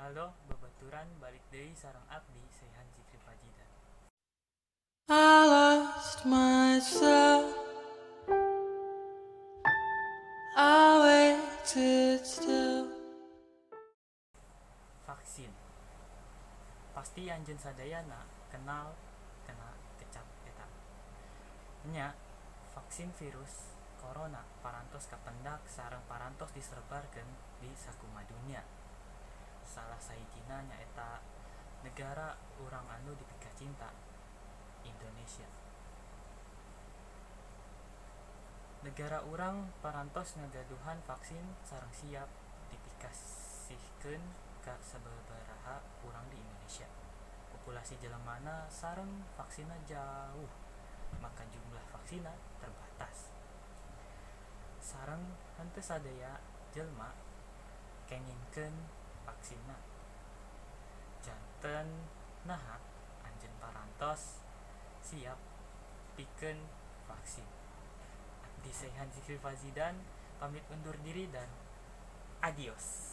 Halo, babaturan balik deui sareng abdi Sehan Zikri Fajidan. I lost myself. I waited still. Vaksin. Pasti anjeun sadayana kenal kena kecap eta. Nya, vaksin virus corona parantos kapendak sareng parantos disebarkeun di sakuma dunia. Salah sahijina nyaeta negara urang anu dipika cinta, Indonesia. Negara urang parantos ngagaduhan vaksin sareng siap dipikasihkeun ka sababaraha urang di Indonesia. Populasi jelemana sareng vaksina jauh, maka jumlah vaksina terbatas. Sareng henteu sadaya jelema kenginkeun vaksina. Janten naha anjeun parantos siap pikeun vaksin. Abdi Sehan Zikri Fazidan pamit undur diri dan adios.